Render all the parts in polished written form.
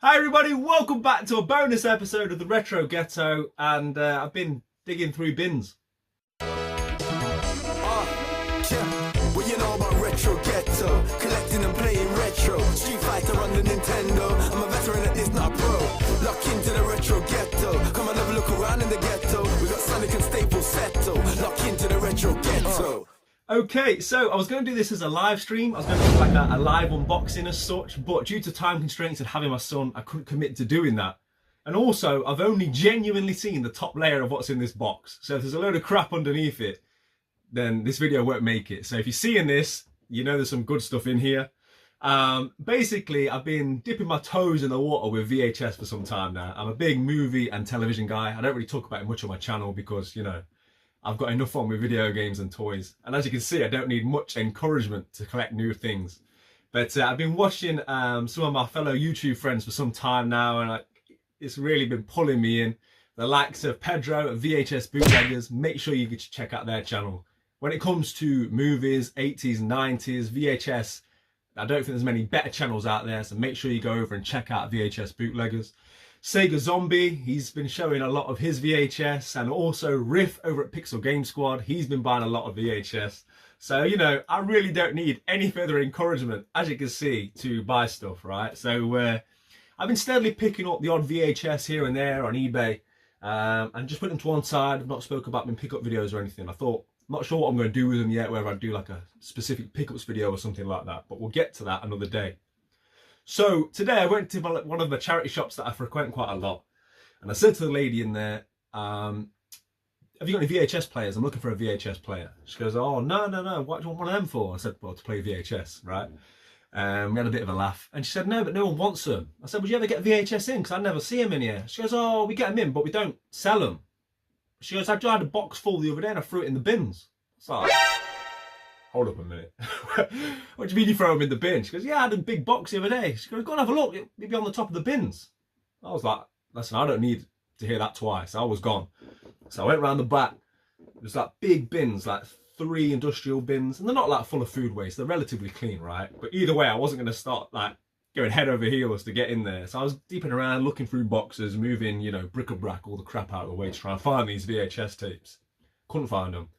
Hi everybody, welcome back to a bonus episode of the Retro Ghetto, and I've been digging through bins. What you know about Retro Ghetto? Collecting and playing retro. Street Fighter on the Nintendo. I'm a veteran at this, not a pro. Lock into the Retro Ghetto. Come and have a look around in the ghetto. We got Sonic and Staples Settle. Lock into the Retro Ghetto. Okay, so I was going to do this as a live stream. I was going to do like a live unboxing as such, but due to time constraints and having my son, I couldn't commit to doing that. And also, I've only genuinely seen the top layer of what's in this box. So if there's a load of crap underneath it, then this video won't make it. So if you're seeing this, you know there's some good stuff in here. Basically, I've been dipping my toes in the water with VHS for some time now. I'm a big movie and television guy. I don't really talk about it much on my channel because, you know, I've got enough fun with video games and toys. And as you can see, I don't need much encouragement to collect new things. But I've been watching some of my fellow YouTube friends for some time now, and it's really been pulling me in. The likes of Pedro at VHS Bootleggers, make sure you check out their channel. When it comes to movies, 80s, 90s, VHS, I don't think there's many better channels out there, so make sure you go over and check out VHS Bootleggers. Sega Zombie, he's been showing a lot of his VHS, and also Riff over at Pixel Game Squad, he's been buying a lot of VHS. So, you know, I really don't need any further encouragement, as you can see, to buy stuff, right? So I've been steadily picking up the odd VHS here and there on eBay, and just put them to one side. I've not spoken about them in pickup videos or anything. I thought, I'm not sure what I'm going to do with them yet, whether I do like a specific pickups video or something like that, but we'll get to that another day. So today I went to one of the charity shops that I frequent quite a lot, and I said to the lady in there, have you got any VHS players? I'm looking for a VHS player. She goes, oh, no, what do you want one of them for? I said, well, to play VHS, right? We had a bit of a laugh, and she said, no, but no one wants them. I said, would you ever get VHS in? Because I never see them in here. She goes, oh, we get them in, but we don't sell them. She goes, I had a box full the other day and I threw it in the bins. It's like, hold up a minute. What do you mean you throw them in the bin? She goes, yeah, I had a big box the other day. She goes, go and have a look. It'll be on the top of the bins. I was like, listen, I don't need to hear that twice. I was gone. So I went round the back. There's like big bins, like 3 industrial bins. And they're not like full of food waste. They're relatively clean, right? But either way, I wasn't going to start like going head over heels to get in there. So I was deeping around, looking through boxes, moving, you know, bric-a-brac, all the crap out of the way to try and find these VHS tapes. Couldn't find them.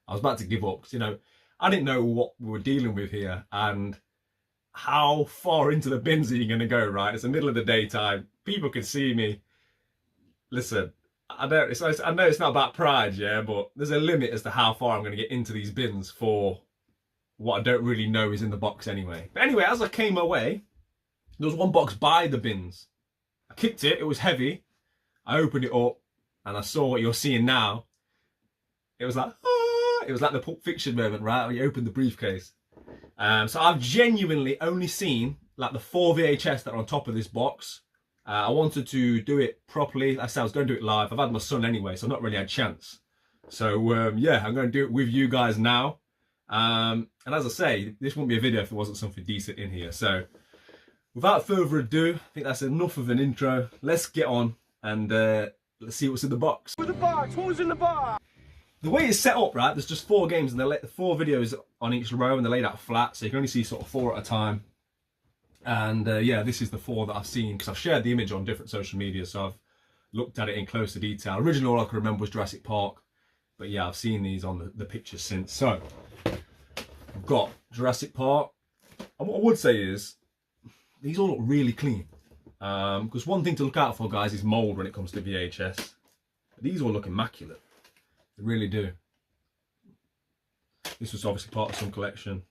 I was about to give up because, you know, I didn't know what we were dealing with here and how far into the bins are you going to go, right? It's the middle of the daytime. People can see me. Listen, I know it's not about pride, yeah, but there's a limit as to how far I'm going to get into these bins for what I don't really know is in the box anyway. But anyway, as I came away, there was one box by the bins. I kicked it, it was heavy. I opened it up and I saw what you're seeing now. It was like, it was like the Pulp Fiction moment, right? When you open the briefcase. So I've genuinely only seen like the 4 VHS that are on top of this box. I wanted to do it properly. I said I was going to do it live. I've had my son anyway, so I've not really had a chance. So yeah, I'm going to do it with you guys now. And as I say, this wouldn't be a video if there wasn't something decent in here. So without further ado, I think that's enough of an intro. Let's get on and let's see what's in the box. What's in the box? What was in the box? The way it's set up, right, there's just 4 games and they're 4 videos on each row and they're laid out flat, so you can only see sort of 4 at a time. And yeah, this is the 4 that I've seen because I've shared the image on different social media, so I've looked at it in closer detail. Originally, all I could remember was Jurassic Park, but yeah, I've seen these on the pictures since. So, I've got Jurassic Park, and what I would say is, these all look really clean. Because one thing to look out for, guys, is mould when it comes to VHS. But these all look immaculate. They really do. This was obviously part of some collection.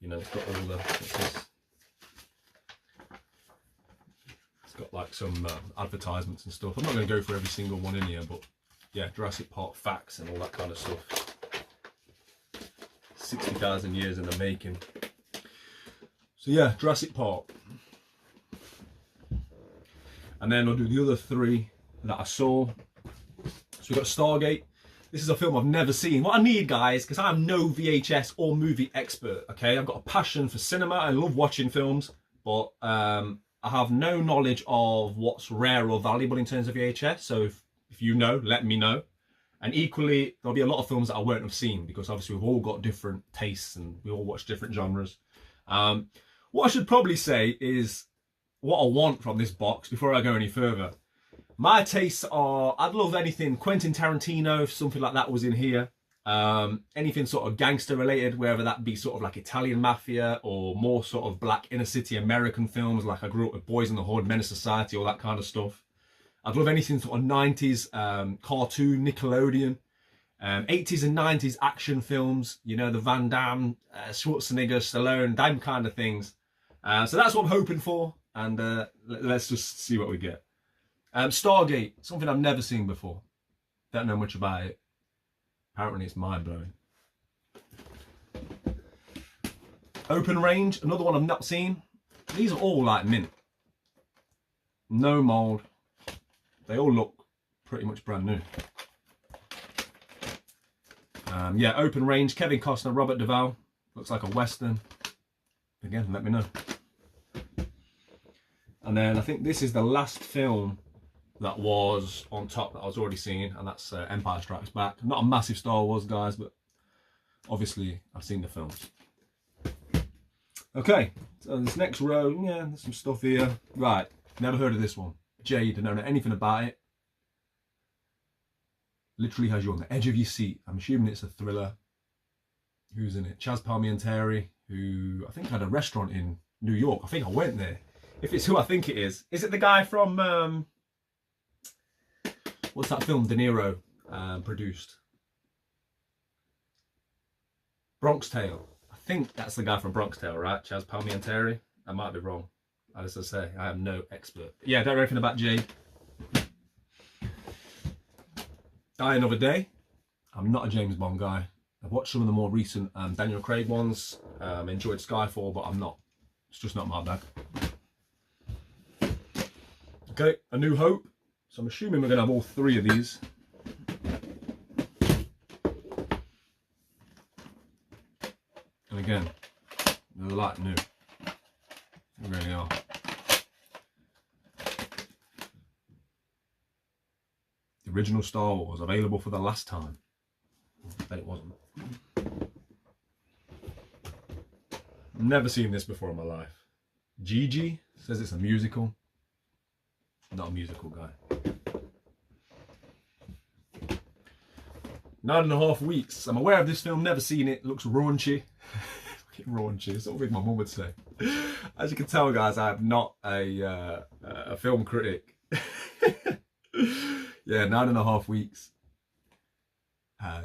You know, it's got all the, it's got like some advertisements and stuff. I'm not going to go through every single one in here, but yeah, Jurassic Park facts and all that kind of stuff. 60,000 years in the making. So yeah, Jurassic Park. And then I'll do the other 3 that I saw. So we've got Stargate. This is a film I've never seen. What I need, guys, because I'm no VHS or movie expert, okay? I've got a passion for cinema. I love watching films, but I have no knowledge of what's rare or valuable in terms of VHS. So if you know, let me know. And equally, there'll be a lot of films that I won't have seen because obviously we've all got different tastes and we all watch different genres. What I should probably say is what I want from this box before I go any further. My tastes are, I'd love anything Quentin Tarantino, if something like that was in here. Anything sort of gangster related, whether that be sort of like Italian mafia or more sort of black inner city American films, like I grew up with Boys in the Hood, Menace Society, all that kind of stuff. I'd love anything sort of 90s cartoon, Nickelodeon, 80s and 90s action films, you know, the Van Damme, Schwarzenegger, Stallone, them kind of things. So that's what I'm hoping for, and let's just see what we get. Stargate, something I've never seen before. Don't know much about it. Apparently it's mind-blowing. Open Range, another one I've not seen. These are all like mint. No mould. They all look pretty much brand new. Yeah, Open Range, Kevin Costner, Robert Duvall. Looks like a Western. Again, let me know. And then I think this is the last film that was on top that I was already seeing, and that's Empire Strikes Back. Not a massive Star Wars guys, but obviously I've seen the films. Okay, so this next row, yeah, there's some stuff here. Right, never heard of this one. Jade, don't know anything about it. Literally has you on the edge of your seat. I'm assuming it's a thriller. Who's in it? Chaz Palminteri, who I think had a restaurant in New York. I think I went there. If it's who I think it is it the guy from what's that film De Niro produced? Bronx Tale. I think that's the guy from Bronx Tale, right? Chaz Palminteri. I might be wrong. As I say, I am no expert. Yeah, I don't know anything about Jade. Die Another Day. I'm not a James Bond guy. I've watched some of the more recent Daniel Craig ones. Enjoyed Skyfall, but I'm not. It's just not my bag. Okay, A New Hope. So I'm assuming we're going to have all three of these. And again, they're like new. They really are. The original Star Wars, available for the last time. I bet it wasn't. I've never seen this before in my life. Gigi says it's a musical. Not a musical guy. 9.5 weeks. I'm aware of this film, never seen it. Looks raunchy. Raunchy, something my mum would say. As you can tell, guys, I am not a film critic. Yeah, 9.5 weeks.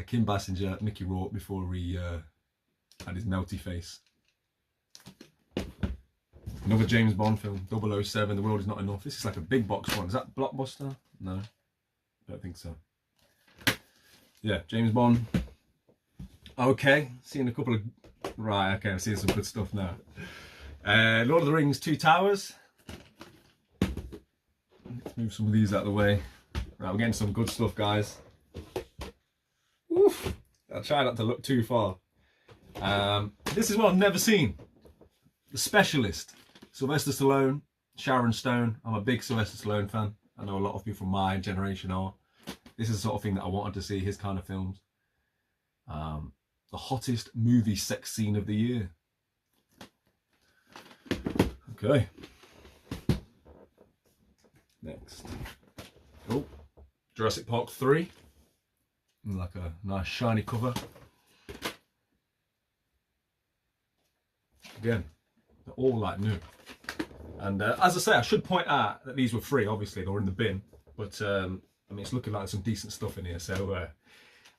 Kim Basinger, Mickey Rourke before he had his melty face. Another James Bond film, 007, The World Is Not Enough. This is like a big box one. Is that Blockbuster? No, don't think so. Yeah, James Bond. Okay, seeing a couple of... Right, okay, I'm seeing some good stuff now. Lord of the Rings, Two Towers. Let's move some of these out of the way. Right, we're getting some good stuff, guys. Oof. I'll try not to look too far. This is what I've never seen. The Specialist. Sylvester Stallone, Sharon Stone. I'm a big Sylvester Stallone fan. I know a lot of people from my generation are. This is the sort of thing that I wanted to see, his kind of films. The hottest movie sex scene of the year. Okay. Next. Oh, Jurassic Park 3. Like a nice shiny cover. Again, they're all like new. And as I say, I should point out that these were free. Obviously, they were in the bin. But, I mean, it's looking like some decent stuff in here. So,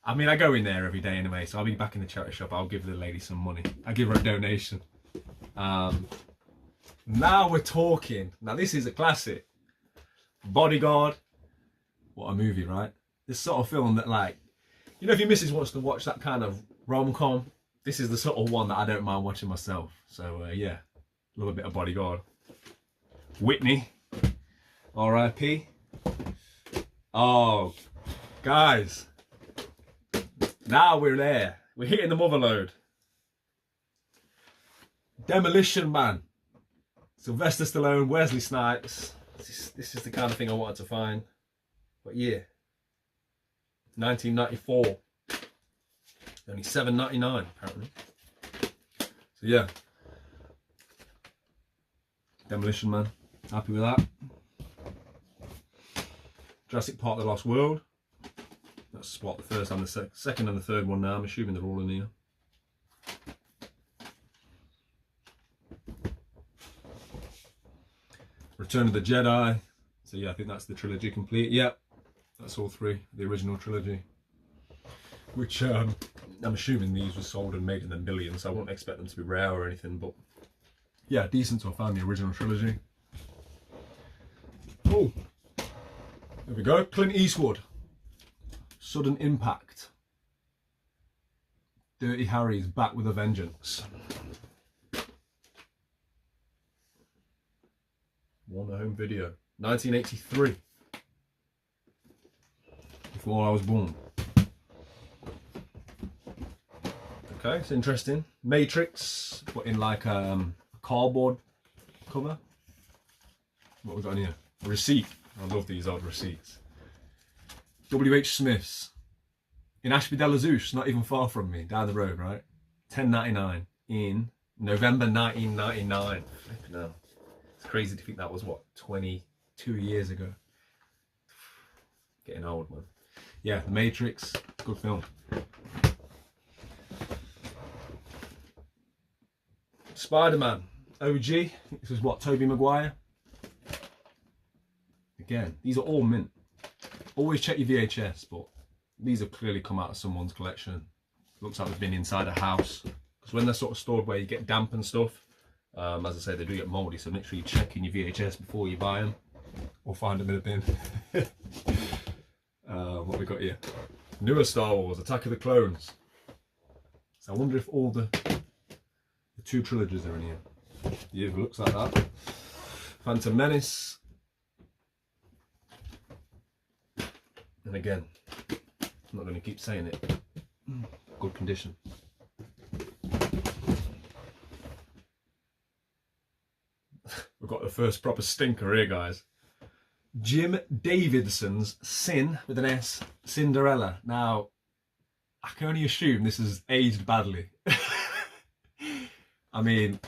I mean, I go in there every day anyway. So I'll be back in the charity shop. I'll give the lady some money. I'll give her a donation. Now we're talking. Now, this is a classic. Bodyguard. What a movie, right? This sort of film that, like, you know, if your missus wants to watch that kind of rom-com, this is the sort of one that I don't mind watching myself. So, yeah, love a bit of Bodyguard. Whitney, R.I.P. Oh, guys, now we're there. We're hitting the mother load. Demolition Man, Sylvester Stallone, Wesley Snipes. This is the kind of thing I wanted to find. What year? 1994. Only $7.99 apparently. So yeah, Demolition Man. Happy with that. Jurassic Park: The Lost World. That's spot the first and the second and the third one now. I'm assuming they're all in here. Return of the Jedi. So yeah, I think that's the trilogy complete. Yep, that's all three. The original trilogy. Which I'm assuming these were sold and made in the millions, so I won't expect them to be rare or anything, but yeah, decent to have found the original trilogy. Oh, there we go. Clint Eastwood. Sudden Impact. Dirty Harry's back with a vengeance. Warner Home Video. 1983. Before I was born. Okay, it's interesting. Matrix, but in like a cardboard cover. What we got in here? A receipt. I love these old receipts. W.H. Smith's. In Ashby de la Zouch, not even far from me, down the road, right? $10.99 in November 1999. Flipping hell. It's crazy to think that was, what, 22 years ago. Getting old, man. Yeah, The Matrix, good film. Spider-Man, OG. This is what, Tobey Maguire? Again, these are all mint. Always check your VHS, but these have clearly come out of someone's collection. Looks like they've been inside a house. Because when they're sort of stored where you get damp and stuff, as I say, they do get mouldy, so make sure you check in your VHS before you buy them. Or find them in a bin. What we got here? Newer Star Wars, Attack of the Clones. So I wonder if all the two trilogies are in here. Yeah, it looks like that. Phantom Menace. And again, I'm not going to keep saying it. Good condition. We've got the first proper stinker here, guys. Jim Davidson's Sin, with an S, Cinderella. Now, I can only assume this has aged badly. I mean,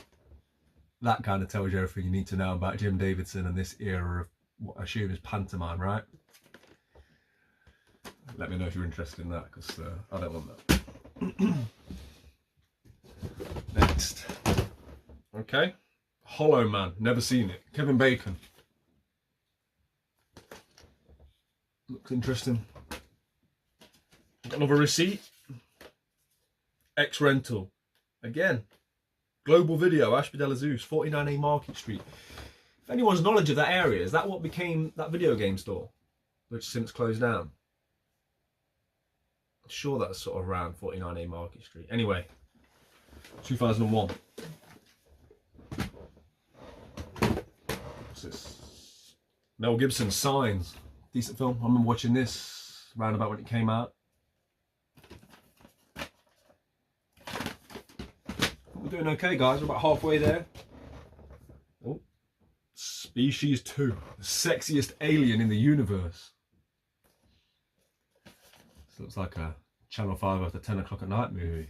that kind of tells you everything you need to know about Jim Davidson and this era of what I assume is pantomime, right? Let me know if you're interested in that, because I don't want that. Next. Okay. Hollow Man, never seen it. Kevin Bacon. Looks interesting. Got another receipt. X-Rental. Again. Global Video, Ashby de la Zouch, 49A Market Street. If anyone's knowledge of that area, is that what became that video game store? Which since closed down? I'm sure that's sort of around 49A Market Street. Anyway, 2001. What's this? Mel Gibson, Signs. Decent film. I remember watching this around about when it came out. We're doing okay, guys. We're about halfway there. Oh. Species 2. The sexiest alien in the universe. This looks like a Channel 5 after 10 o'clock at night movie.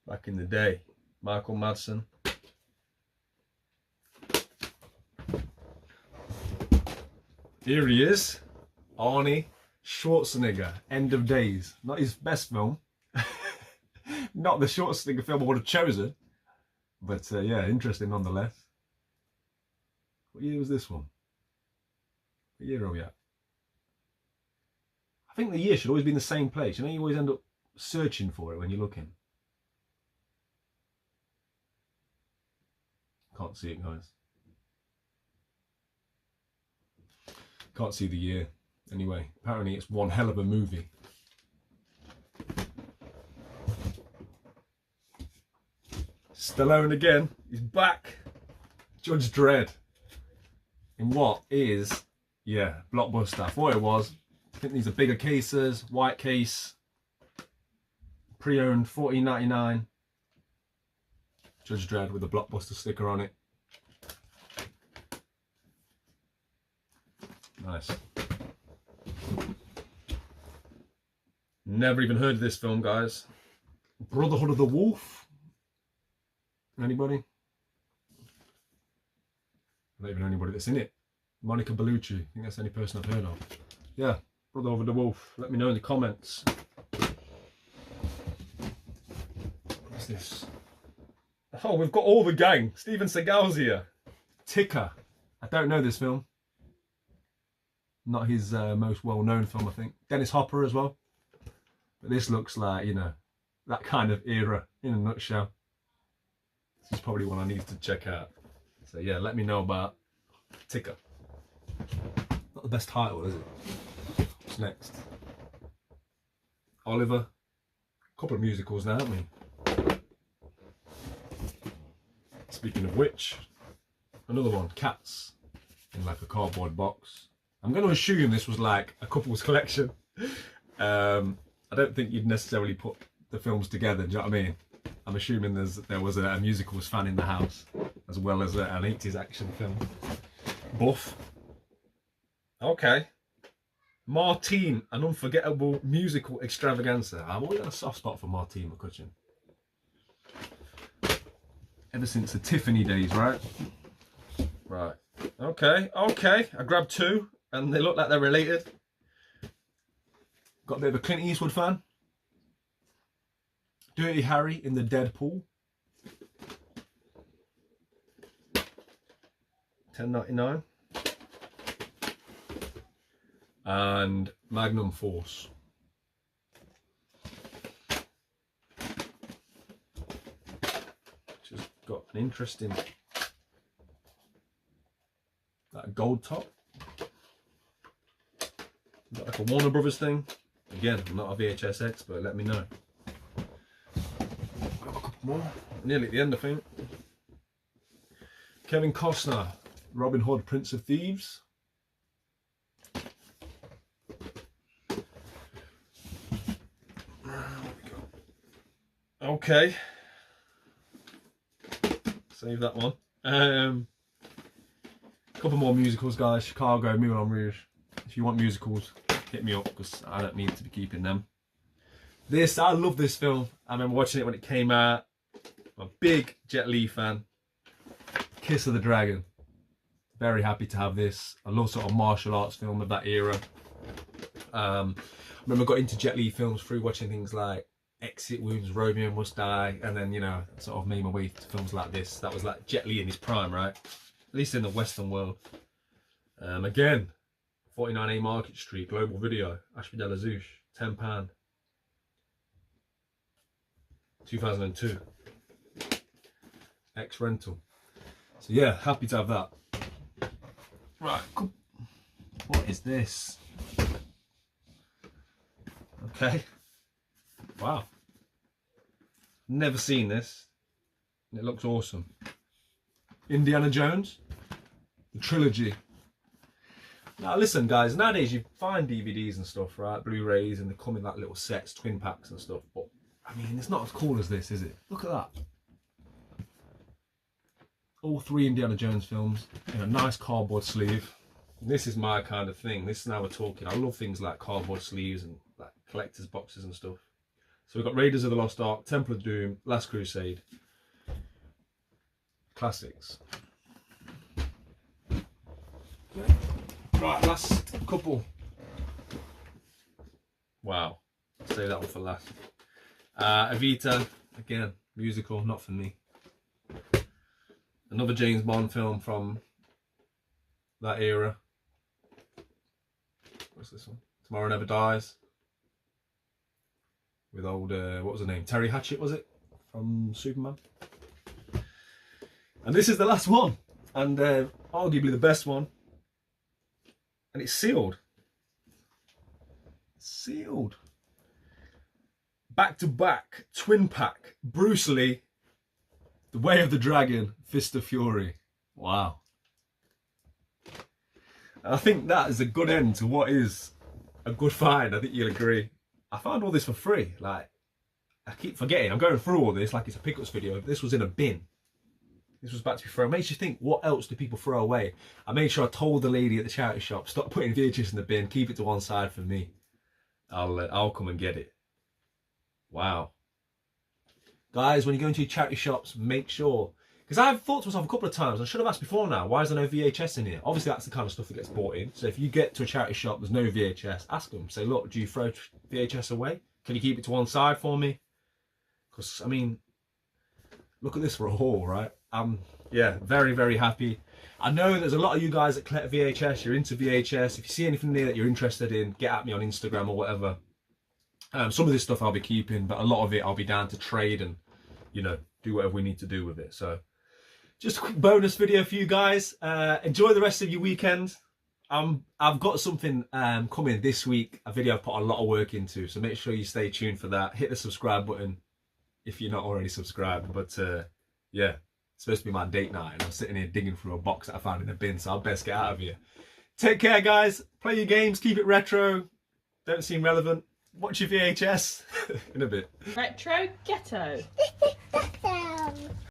Back in the day. Michael Madsen. Here he is. Arnie Schwarzenegger. End of Days. Not his best film. Not the Schwarzenegger film I would have chosen. But yeah, interesting nonetheless. What year was this one? What year are we at? I think the year should always be in the same place. You know, you always end up searching for it when you're looking. Can't see it, guys. Can't see the year. Anyway, apparently it's one hell of a movie. Stallone again. He's back. Judge Dredd. In what is, yeah, blockbuster. I thought it was. I think these are bigger cases. White case. Pre-owned, $14.99. Judge Dredd with a blockbuster sticker on it. Nice. Never even heard of this film, guys. Brotherhood of the Wolf. Anybody? don't even know anybody that's in it. Monica Bellucci, I think that's the only person I've heard of. Yeah, Brother Over the Wolf. Let me know in the comments. What's this? Oh, we've got all the gang. Steven Seagal's here. Ticker. I don't know this film. Not his most well-known film, I think. Dennis Hopper as well. But this looks like, you know, that kind of era in a nutshell. This is probably one I need to check out. So yeah, let me know about Ticker. Not the best title, is it? What's next? Oliver. A couple of musicals now, haven't we? Speaking of which, another one, Cats, in like a cardboard box. I'm going to assume this was like a couple's collection. I don't think you'd necessarily put the films together, do you know what I mean? I'm assuming there was a musicals fan in the house, as well as an 80s action film. Buff. Okay. Martine, an unforgettable musical extravaganza. I've always had a soft spot for Martine McCutcheon. Ever since the Tiffany days, right? Right. Okay, okay. I grabbed two, and they look like they're related. Got a bit of a Clint Eastwood fan. Dirty Harry in the Deadpool. $10.99. And Magnum Force. Just got an interesting that gold top. Got like a Warner Brothers thing. Again, I'm not a VHS expert, let me know. Got a couple more. Nearly at the end, I think. Kevin Costner, Robin Hood, Prince of Thieves. Okay. Save that one. Couple more musicals, guys. Chicago, Moulin Rouge. If you want musicals, hit me up, because I don't need to be keeping them. This, I love this film. I remember watching it when it came out. I'm a big Jet Li fan. Kiss of the Dragon. Very happy to have this. I love sort of martial arts film of that era. I remember I got into Jet Li films through watching things like Exit Wounds, Romeo Must Die, and then, you know, sort of made my way to films like this. That was like Jet Li in his prime, right? At least in the Western world. Again, 49A Market Street, Global Video, Ashby de la Zouche, £10. 2002. X rental. So yeah, happy to have that. Right, what is this? Okay. Wow. Never seen this. It looks awesome. Indiana Jones, the trilogy. Now listen, guys, nowadays you find DVDs and stuff, right? Blu-rays, and they come in like little sets, twin packs and stuff, but I mean, it's not as cool as this, is it? Look at that. All 3 Indiana Jones films in a nice cardboard sleeve. This is my kind of thing. This is now we're talking. I love things like cardboard sleeves and like collector's boxes and stuff. So we've got Raiders of the Lost Ark, Temple of Doom, Last Crusade. Classics. Right, last couple. Wow. Save that one for last. Evita, again, musical, not for me. Another James Bond film from that era. What's this one? Tomorrow Never Dies. With old, what was her name? Terry Hatchett, was it? From Superman. And this is the last one. And arguably the best one. And it's sealed. Sealed. Back to back, twin pack, Bruce Lee, The Way of the Dragon, Fist of Fury. Wow. I think that is a good end to what is a good find. I think you'll agree. I found all this for free. Like, I keep forgetting. I'm going through all this like it's a pickups video. This was in a bin. This was about to be thrown. It makes you think, what else do people throw away? I made sure I told the lady at the charity shop, stop putting VHS in the bin, keep it to one side for me. I'll come and get it. Wow. Guys, when you go into your charity shops, make sure Because I've thought to myself a couple of times, I should have asked before now, why is there no VHS in here? Obviously that's the kind of stuff that gets bought in. So if you get to a charity shop, there's no VHS, ask them. Say, look, do you throw VHS away? Can you keep it to one side for me? Because, I mean, look at this for a haul, right? Yeah, very, very happy. I know there's a lot of you guys that collect VHS, you're into VHS. If you see anything there that you're interested in, get at me on Instagram or whatever. Some of this stuff I'll be keeping, but a lot of it I'll be down to trade and, you know, do whatever we need to do with it. So just a quick bonus video for you guys. Enjoy the rest of your weekend. I've got something coming this week, a video I've put a lot of work into, so make sure you stay tuned for that. Hit the subscribe button if you're not already subscribed. But yeah, it's supposed to be my date night and I'm sitting here digging through a box that I found in a bin, so I'll best get out of here. Take care, guys. Play your games, keep it retro. Don't seem relevant. Watch your VHS in a bit. Retro Ghetto.